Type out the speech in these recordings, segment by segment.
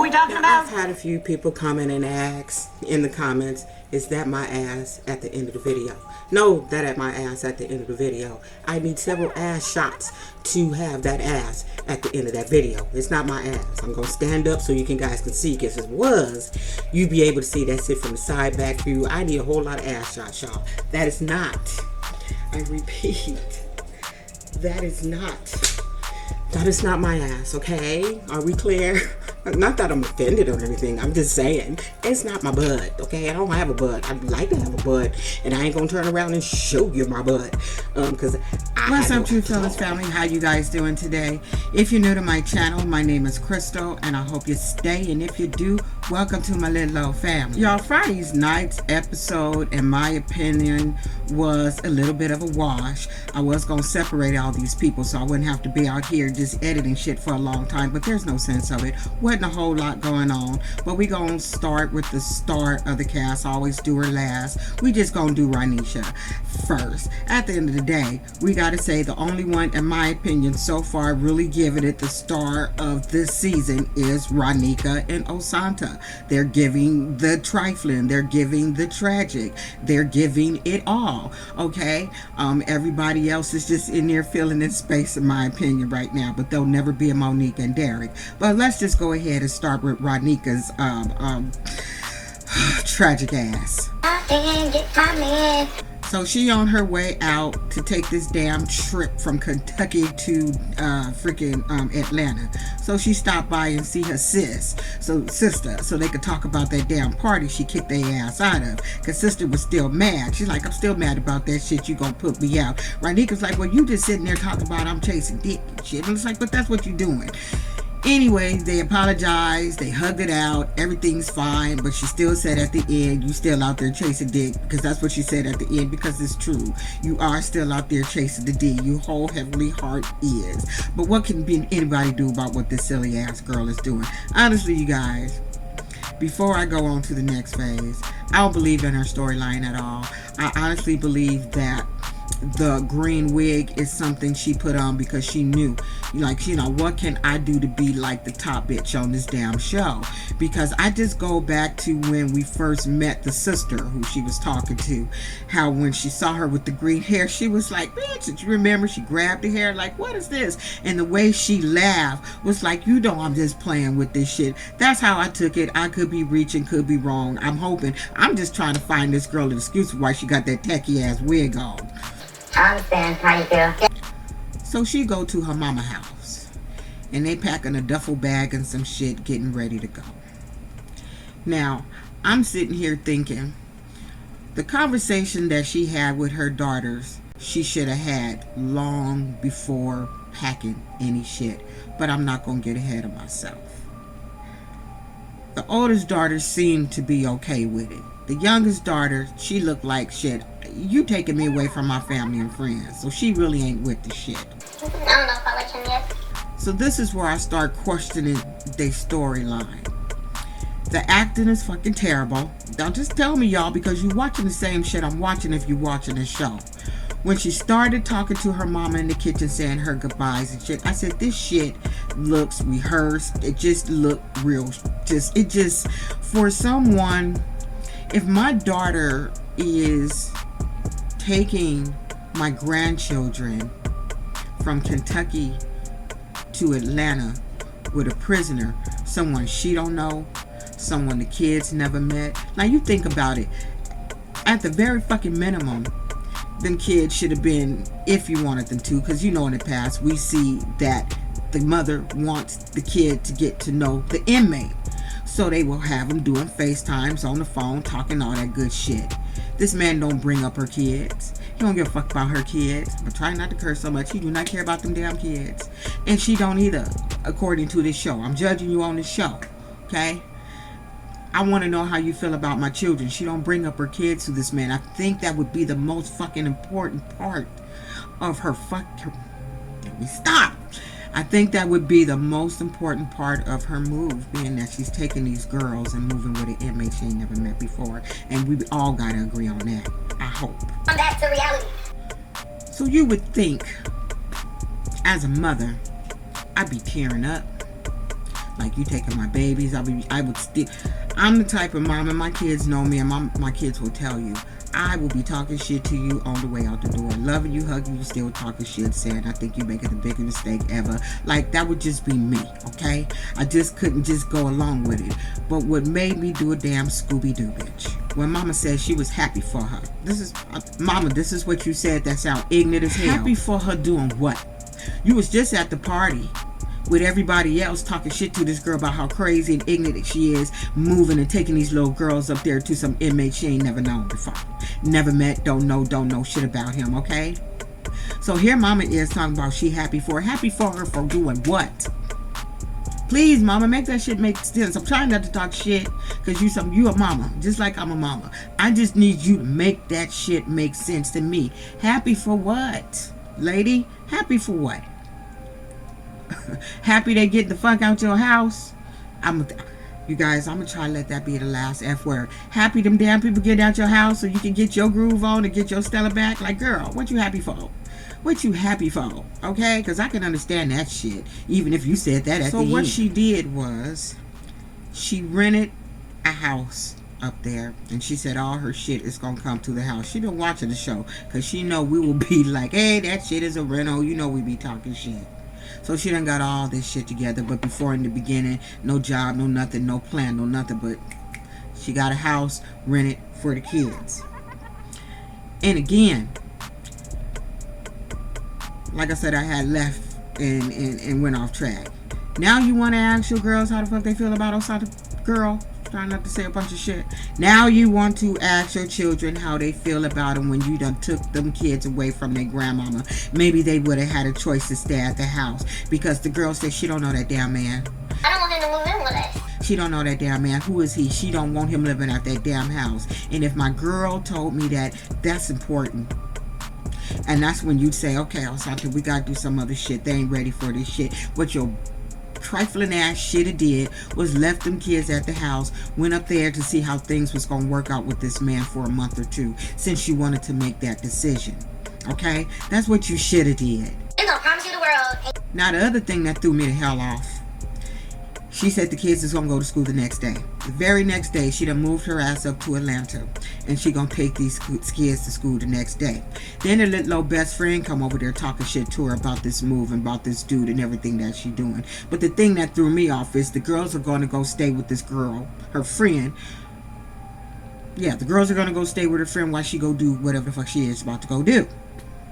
we talking about? I've had a few people comment and ask in the comments, is that my ass at the end of the video? No, that at my ass at the end of the video. I need several ass shots to have that ass at the end of that video. It's not my ass. I'm going to stand up so you guys can see, because if it was, you'd be able to see that shit from the side back view. I need a whole lot of ass shots, y'all. That is not, I repeat, that is not my ass, okay? Are we clear? Not that I'm offended or anything. I'm just saying, it's not my butt, okay? I don't have a butt. I'd like to have a butt, and I ain't gonna turn around and show you my butt, because What's up, True Fellas family? How you guys doing today? If you're new to my channel, my name is Crystal, and I hope you stay, and if you do, welcome to my little old family. Y'all, Friday's night's episode, in my opinion, was a little bit of a wash. I was gonna separate all these people so I wouldn't have to be out here just editing shit for a long time, but there's no sense of it. Wasn't a whole lot going on, but we gonna start with the start of the cast. I always do her last. We just gonna do Ronika first. At the end of the day, we gotta say the only one, in my opinion, so far really giving it the star of this season is Ronika and Santana. They're giving the trifling, they're giving the tragic, they're giving it all, okay? Everybody else is just in there filling in space, in my opinion, right now, but there'll never be a Monique and Derek. But let's just go ahead and start with Ronika's tragic ass. So she on her way out to take this damn trip from Kentucky to freaking Atlanta. So she stopped by and see her sister, so they could talk about that damn party she kicked their ass out of. Cause sister was still mad. She's like, I'm still mad about that shit. You gonna put me out. Ronika's like, well, you just sitting there talking about I'm chasing dick and shit. And it's like, but that's what you're doing. Anyway, they apologized, they hugged it out, everything's fine, but she still said at the end, you still out there chasing dick, because that's what she said at the end, because it's true. You are still out there chasing the D, your whole heavenly heart is. But what can anybody do about what this silly ass girl is doing? Honestly, you guys, before I go on to the next phase, I don't believe in her storyline at all. I honestly believe that the green wig is something she put on because she knew, like, you know, what can I do to be like the top bitch on this damn show? Because I just go back to when we first met the sister who she was talking to, how when she saw her with the green hair, she was like, bitch, did you remember? She grabbed the hair like, what is this? And the way she laughed was like, you know, I'm just playing with this shit. That's how I took it. I could be reaching, could be wrong. I'm just trying to find this girl an excuse why she got that tacky ass wig on. I understand how you feel. So she go to her mama house, and they packing a duffel bag and some shit, getting ready to go. Now, I'm sitting here thinking, the conversation that she had with her daughters, she should have had long before packing any shit. But I'm not gonna get ahead of myself. The oldest daughter seemed to be okay with it. The youngest daughter, she looked like shit. You taking me away from my family and friends, so she really ain't with the shit. I don't know if I like him yet. So this is where I start questioning their storyline. The acting is fucking terrible. Now just tell me, y'all, because you watching the same shit I'm watching if you watching this show. When she started talking to her mama in the kitchen saying her goodbyes and shit, I said, this shit looks rehearsed. It just looked real. It just, for someone, if my daughter is taking my grandchildren from Kentucky to Atlanta with a prisoner, someone she don't know, someone the kids never met. Now you think about it, at the very fucking minimum, them kids should have been, if you wanted them to, because you know in the past we see that the mother wants the kid to get to know the inmate, so they will have them doing FaceTimes on the phone, talking all that good shit. This man don't bring up her kids. He don't give a fuck about her kids. But try not to curse so much. He do not care about them damn kids. And she don't either, according to this show. I'm judging you on this show, okay? I want to know how you feel about my children. She don't bring up her kids to this man. I think that would be the most fucking important part of her Let me stop. I think that would be the most important part of her move, being that she's taking these girls and moving with an inmate she ain't never met before. And we all gotta agree on that, I hope. Come back to reality. So you would think, as a mother, I'd be tearing up. Like, you taking my babies. I would still. I'm the type of mom, and my kids know me, and my kids will tell you, I will be talking shit to you on the way out the door, loving you, hugging you, still talking shit, saying I think you're making the biggest mistake ever. Like, that would just be me, okay? I just couldn't just go along with it. But what made me do a damn Scooby-Doo, bitch? When Mama said she was happy for her. Mama, this is what you said that sound ignorant as hell. Happy for her doing what? You was just at the party with everybody else talking shit to this girl about how crazy and ignorant she is, moving and taking these little girls up there to some inmate she ain't never known before. Never met, don't know shit about him, okay? So here Mama is talking about she happy for her for doing what? Please, Mama, make that shit make sense. I'm trying not to talk shit because you a mama, just like I'm a mama. I just need you to make that shit make sense to me. Happy for what, lady? Happy for what? Happy they get the fuck out your house? You guys, I'm gonna try to let that be the last F word. Happy them damn people get out your house so you can get your groove on and get your Stella back? Like, girl, what you happy for? What you happy for? Okay? Because I can understand that shit, even if you said that at the end. So what she did was, she rented a house up there, and she said all her shit is gonna come to the house. She been watching the show because she know we will be like, hey, that shit is a rental. You know we be talking shit. So she done got all this shit together, but before, in the beginning, no job, no nothing, no plan, no nothing, but she got a house rented for the kids. And again, like I said, I had left and went off track. Now you want to ask your girls how the fuck they feel about Osaka girl? Trying not to say a bunch of shit. Now you want to ask your children how they feel about them when you done took them kids away from their grandmama. Maybe they would have had a choice to stay at the house because the girl said she don't know that damn man. I don't want him to move in with us. She don't know that damn man. Who is he? She don't want him living at that damn house. And if my girl told me that, that's important. And that's when you'd say, okay, Osaka, we gotta do some other shit. They ain't ready for this shit. What your trifling ass shit it did was left them kids at the house, went up there to see how things was gonna work out with this man for a month or two, since you wanted to make that decision. Okay? That's what you should have did. I'm gonna promise you the world. Now the other thing that threw me the hell off, she said the kids is gonna go to school the next day. The very next day, she done moved her ass up to Atlanta, and she gonna take these kids to school the next day. Then her little best friend come over there talking shit to her about this move and about this dude and everything that she doing. But the thing that threw me off is the girls are gonna go stay with this girl, her friend. Yeah, the girls are gonna go stay with her friend while she go do whatever the fuck she is about to go do.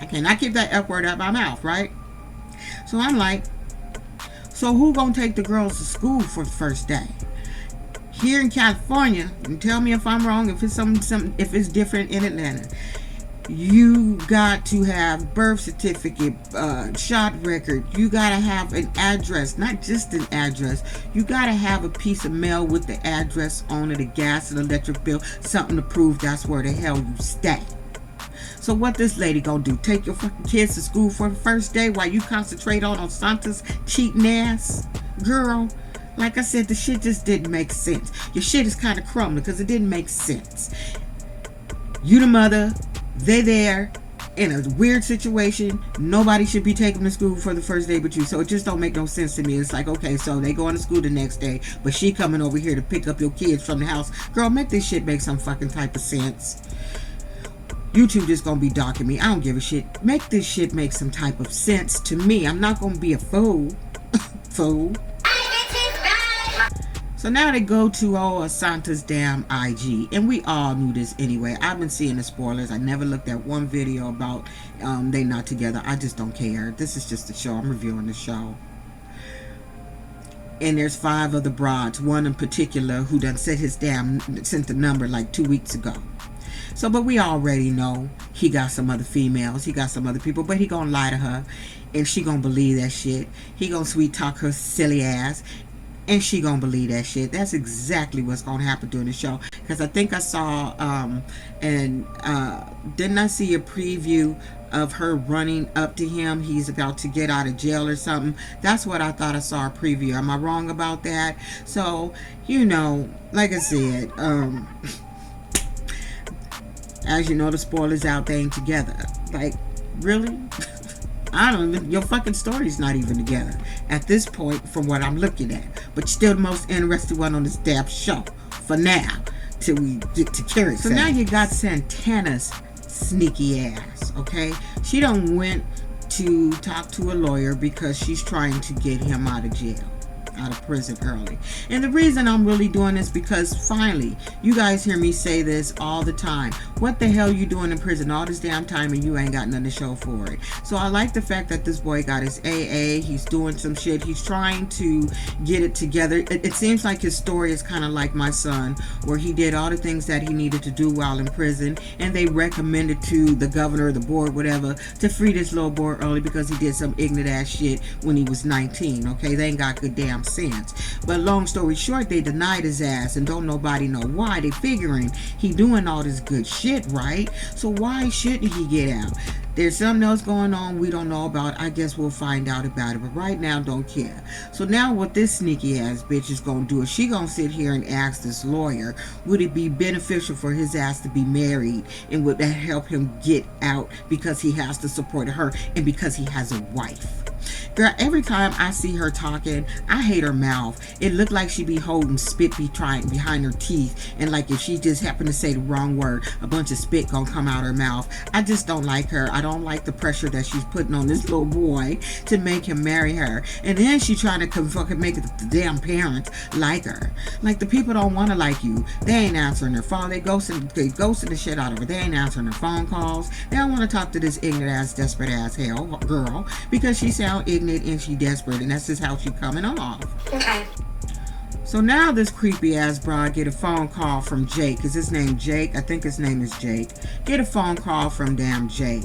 I cannot keep that F word out of my mouth, right? So I'm like, so who gonna take the girls to school for the first day? Here in California, and tell me if I'm wrong, if it's something if it's different in Atlanta, you got to have birth certificate, shot record. You gotta have an address, not just an address. You gotta have a piece of mail with the address on it, a gas and electric bill, something to prove that's where the hell you stay. So what this lady gonna do? Take your fucking kids to school for the first day while you concentrate on Santa's cheating ass? Girl, like I said, the shit just didn't make sense. Your shit is kind of crumbling because it didn't make sense. You the mother, they there in a weird situation. Nobody should be taking them to school for the first day but you. So it just don't make no sense to me. It's like, okay, so they going to school the next day, but she coming over here to pick up your kids from the house. Girl, make this shit make some fucking type of sense. YouTube just gonna be docking me. I don't give a shit. Make this shit make some type of sense to me. I'm not gonna be a fool. Fool. So now they go to Santa's damn IG, and we all knew this anyway. I've been seeing the spoilers. I never looked at one video about they not together. I just don't care. This is just a show. I'm reviewing the show. And there's 5 of the broads, one in particular who done sent the number like 2 weeks ago. So, but we already know he got some other females, he got some other people, but he gonna lie to her, and she gonna believe that shit. He gonna sweet talk her silly ass, and she gonna believe that shit. That's exactly what's gonna happen during the show. Because I think I saw, didn't I see a preview of her running up to him? He's about to get out of jail or something. That's what I thought I saw a preview. Am I wrong about that? So, you know, like I said, as you know, the spoilers out, they ain't together. Like, really? I don't even, your fucking story's not even together at this point from what I'm looking at. But you're still the most interested one on this damn show for now, till we get to Carrie. So now you got Santana's sneaky ass, okay? She done went to talk to a lawyer because she's trying to get him out of jail, out of prison early. And the reason I'm really doing this because finally, you guys hear me say this all the time. What the hell you doing in prison all this damn time and you ain't got nothing to show for it? So I like the fact that this boy got his AA. He's doing some shit. He's trying to get it together. It seems like his story is kind of like my son, where he did all the things that he needed to do while in prison, and they recommended to the governor, the board, whatever, to free this little boy early because he did some ignorant ass shit when he was 19. Okay, they ain't got good damn sense. But long story short, they denied his ass and don't nobody know why. They figuring he doing all this good shit, right? So why shouldn't he get out? There's something else going on we don't know about. I guess we'll find out about it, but right now don't care. So now what this sneaky ass bitch is gonna do is she gonna sit here and ask this lawyer, would it be beneficial for his ass to be married, and would that help him get out because he has to support her and because he has a wife? Girl, every time I see her talking, I hate her mouth. It looked like she be holding spit behind her teeth, and like if she just happened to say the wrong word, a bunch of spit gonna come out her mouth. I just don't like her. I don't like the pressure that she's putting on this little boy to make him marry her. And then she trying to fucking make the damn parents like her. Like, the people don't want to like you. They ain't answering their phone. They ghosting the shit out of her. They ain't answering her phone calls. They don't want to talk to this ignorant ass, desperate ass hell girl because she sound ignorant and she desperate, and that's just how she coming off. Okay. So now this creepy ass broad get a phone call from Jake. Is his name Jake? I think his name is Jake. Get a phone call from damn Jake.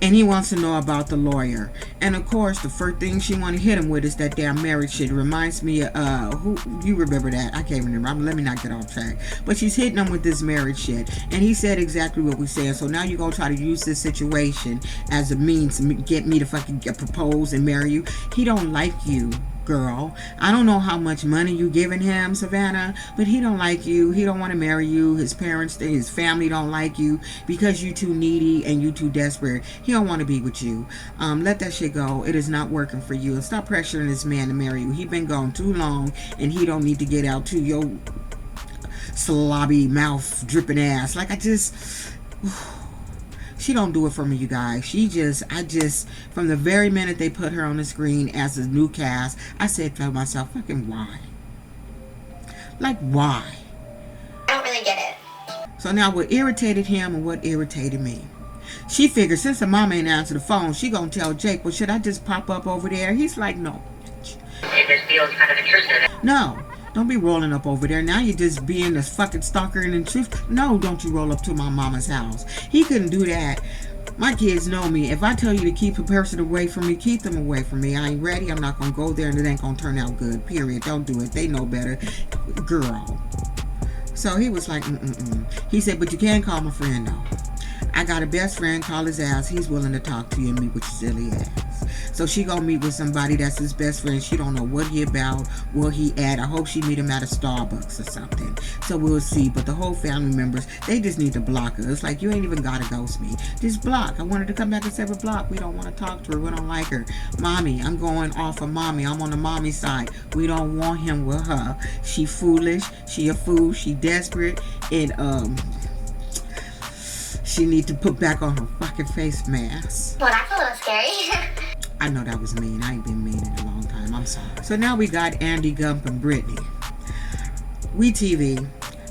And he wants to know about the lawyer. And of course, the first thing she want to hit him with is that damn marriage shit. It reminds me of, who, you remember that? I can't remember. Let me not get off track. But she's hitting him with this marriage shit. And he said exactly what we said. So now you're going to try to use this situation as a means to get me to fucking propose and marry you. He don't like you, girl. I don't know how much money you giving him, Savannah, but he don't like you. He don't want to marry you. His parents, his family don't like you because you too needy and you too desperate. He don't want to be with you. Let that shit go. It is not working for you. And stop pressuring this man to marry you. He been gone too long, and he don't need to get out to your slobby mouth dripping ass. Like, she don't do it for me, you guys. From the very minute they put her on the screen as a new cast, I said to myself, fucking why? Like, why? I don't really get it. So now what irritated him and what irritated me? She figured since her mama ain't answer the phone, she gonna tell Jake, well, should I just pop up over there? He's like, no. It just feels kind of intrusive. No. Don't be rolling up over there. Now you're just being a fucking stalker and intrusive. No, don't you roll up to my mama's house. He couldn't do that. My kids know me. If I tell you to keep a person away from me, keep them away from me. I ain't ready. I'm not going to go there, and it ain't going to turn out good. Period. Don't do it. They know better. Girl. So he was like, He said, but you can call my friend, though. I got a best friend. Call his ass. He's willing to talk to you and meet with your silly ass. So she gonna meet with somebody that's his best friend. She don't know what he about, where he at. I hope she meet him at a Starbucks or something. So we'll see. But the whole family members, they just need to block her. It's like, you ain't even gotta ghost me. Just block. I wanted to come back and say, block. We don't want to talk to her. We don't like her. Mommy, I'm going off of mommy. I'm on the mommy side. We don't want him with her. She foolish. She a fool. She desperate. And she need to put back on her fucking face mask. Well, that's a little scary. I know that was mean. I ain't been mean in a long time. I'm sorry. So now we got Andy Gump and Brittany. WETV,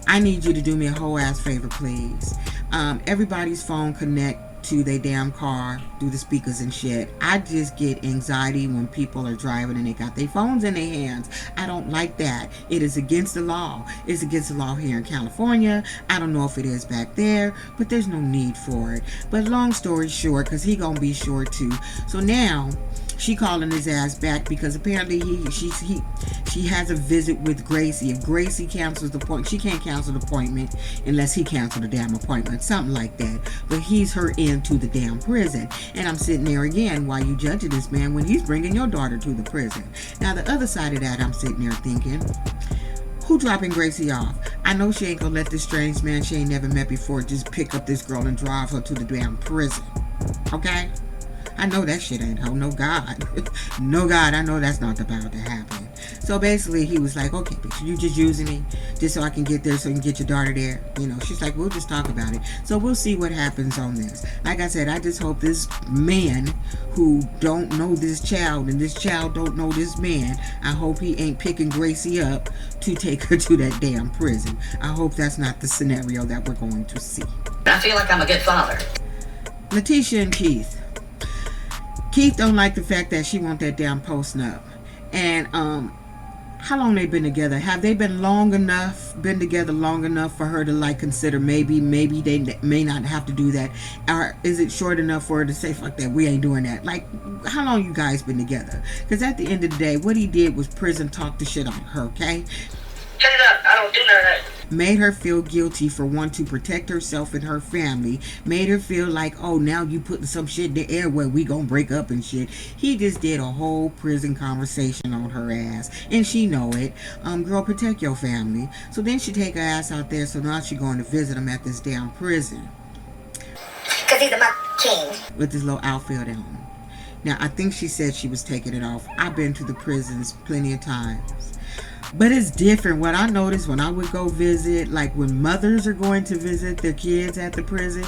I need you to do me a whole ass favor, please. Everybody's phone connect to their damn car through the speakers and shit. I just get anxiety when people are driving and they got their phones in their hands. I don't like that. It is against the law. It's against the law here in California. I don't know if it is back there, but there's no need for it. But long story short, because he gonna be short too. So now she calling his ass back because apparently she has a visit with Gracie. If Gracie cancels the appointment, she can't cancel the appointment unless he cancels the damn appointment, something like that. But he's her into the damn prison. And I'm sitting there again, why you judging this man when he's bringing your daughter to the prison? Now the other side of that, I'm sitting there thinking, who dropping Gracie off? I know she ain't gonna let this strange man she ain't never met before just pick up this girl and drive her to the damn prison. Okay? I know that shit ain't hoe. No God. No God, I know that's not about to happen. So basically he was like, okay, bitch, you just using me just so I can get there, so you can get your daughter there. You know, she's like, we'll just talk about it. So we'll see what happens on this. Like I said, I just hope this man who don't know this child and this child don't know this man, I hope he ain't picking Gracie up to take her to that damn prison. I hope that's not the scenario that we're going to see. I feel like I'm a good father. Letitia and Keith. Keith don't like the fact that she want that damn post up. And how long they been together? Have they been together long enough for her to like consider maybe they may not have to do that? Or is it short enough for her to say, fuck that, we ain't doing that? Like, how long you guys been together? Because at the end of the day, what he did was prison talk the shit on her, okay? Shut it up. I don't do none of that. Made her feel guilty for wanting to protect herself and her family. Made her feel like, oh, now you putting some shit in the air where we gonna break up and shit. He just did a whole prison conversation on her ass, and she know it. Girl, protect your family. So then she take her ass out there, so now she going to visit him at this damn prison. Because he's a muck king. With this little outfit on. Now, I think she said she was taking it off. I've been to the prisons plenty of times. But it's different. What I noticed when I would go visit, like when mothers are going to visit their kids at the prison,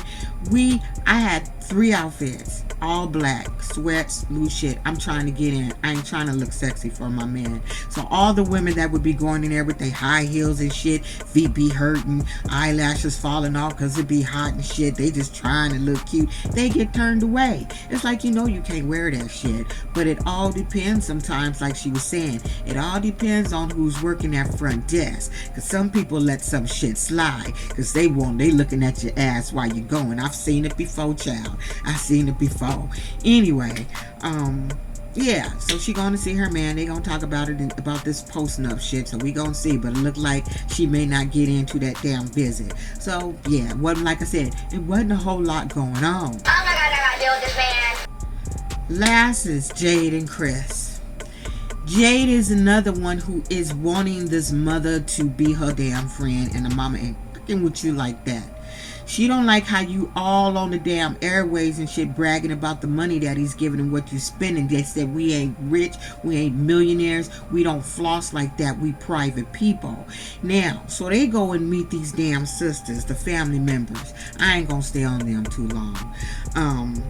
I had 3 outfits, all black, sweats, loose shit. I'm trying to get in. I ain't trying to look sexy for my man. So all the women that would be going in there with their high heels and shit, feet be hurting, eyelashes falling off because it be hot and shit, they just trying to look cute, they get turned away. It's like, you know, you can't wear that shit. But it all depends sometimes, like she was saying, it all depends on who's working that front desk. Because some people let some shit slide because they looking at your ass while you're going. I've seen it before, child. I've seen it before. Anyway, yeah, so she gonna see her man. They gonna talk about it, about this posting up shit. So we gonna see, but it look like she may not get into that damn visit. So yeah, wasn't, like I said, it wasn't a whole lot going on. Oh my God, I gotta deal with this man. Last is Jade and Chris. Jade is another one who is wanting this mother to be her damn friend, and the mama ain't fucking with you like that. She don't like how you all on the damn airways and shit bragging about the money that he's giving and what you spending. They said we ain't rich, we ain't millionaires, we don't floss like that, we private people. Now, so they go and meet these damn sisters, the family members. I ain't gonna stay on them too long.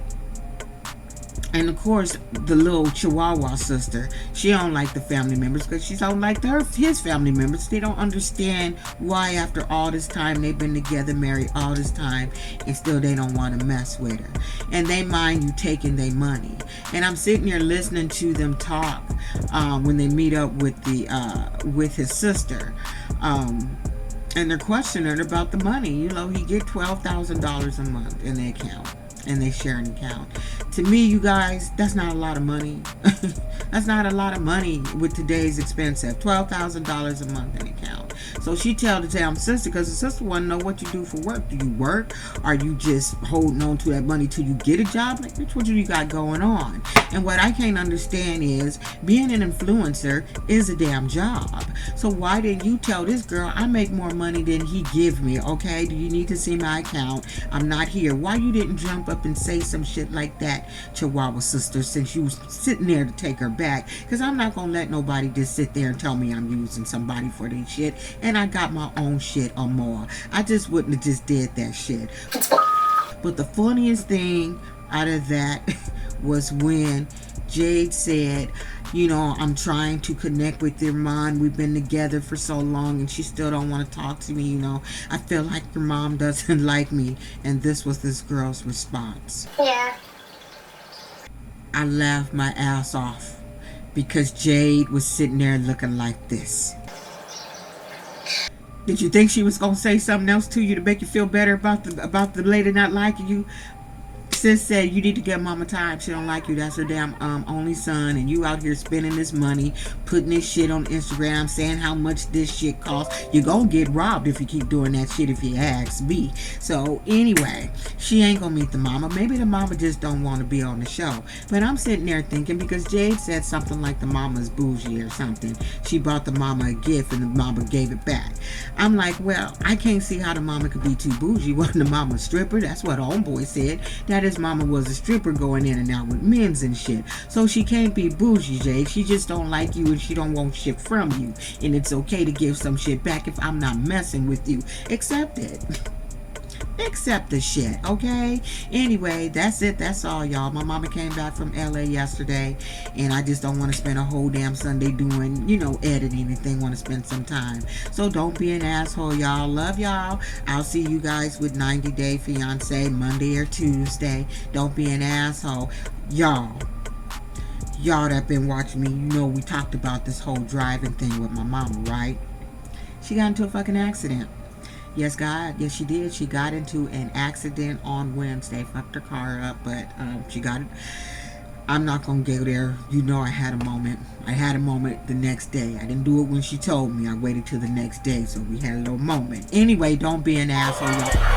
And of course, the little Chihuahua sister, she don't like the family members because she don't like his family members. They don't understand why after all this time they've been together, married all this time, and still they don't want to mess with her. And they mind you taking their money. And I'm sitting here listening to them talk when they meet up with with his sister. And they're questioning her about the money. You know, he get $12,000 a month in the account. And they share an account. To me, you guys, that's not a lot of money. That's not a lot of money with today's expensive. $12,000 a month in account. So she tell the damn sister, because the sister want to know what you do for work. Do you work? Are you just holding on to that money till you get a job? Like, bitch, what do you got going on? And what I can't understand is being an influencer is a damn job. So why didn't you tell this girl, I make more money than he give me, okay? Do you need to see my account? I'm not here. Why you didn't jump up and say some shit like that, Chihuahua sister, since you was sitting there to take her back? Because I'm not going to let nobody just sit there and tell me I'm using somebody for this shit, and I got my own shit or more. I just wouldn't have just did that shit. But the funniest thing out of that was when Jade said, you know, I'm trying to connect with your mom. We've been together for so long and she still don't want to talk to me, you know. I feel like your mom doesn't like me. And this was this girl's response. Yeah. I laughed my ass off because Jade was sitting there looking like this. Did you think she was going to say something else to you to make you feel better about the lady not liking you? Sis said you need to get mama time. She don't like you. That's her damn only son, and you out here spending this money, putting this shit on Instagram, saying how much this shit costs. You're gonna get robbed if you keep doing that shit, if you ask me. So anyway, she ain't gonna meet the mama. Maybe the mama just don't want to be on the show. But I'm sitting there thinking, because Jade said something like the mama's bougie or something. She bought the mama a gift and the mama gave it back. I'm like, well, I can't see how the mama could be too bougie. Wasn't the mama a stripper? That's what homeboy said. That is his mama was a stripper going in and out with men's and shit. So she can't be bougie, Jade. She just don't like you and she don't want shit from you. And it's okay to give some shit back if I'm not messing with you. Accept it. Accept the shit, okay? Anyway, that's it. That's all, y'all. My mama came back from LA yesterday, and I just don't want to spend a whole damn Sunday doing, you know, editing anything. Want to spend some time. So don't be an asshole, y'all. Love y'all. I'll see you guys with 90 Day Fiance Monday or Tuesday. Don't be an asshole. Y'all that been watching me, you know we talked about this whole driving thing with my mama, right? She got into a fucking accident. Yes, God. Yes, she did. She got into an accident on Wednesday. Fucked her car up, but she got it. I'm not going to go there. You know I had a moment. I had a moment the next day. I didn't do it when she told me. I waited till the next day, so we had a little moment. Anyway, don't be an asshole, y'all.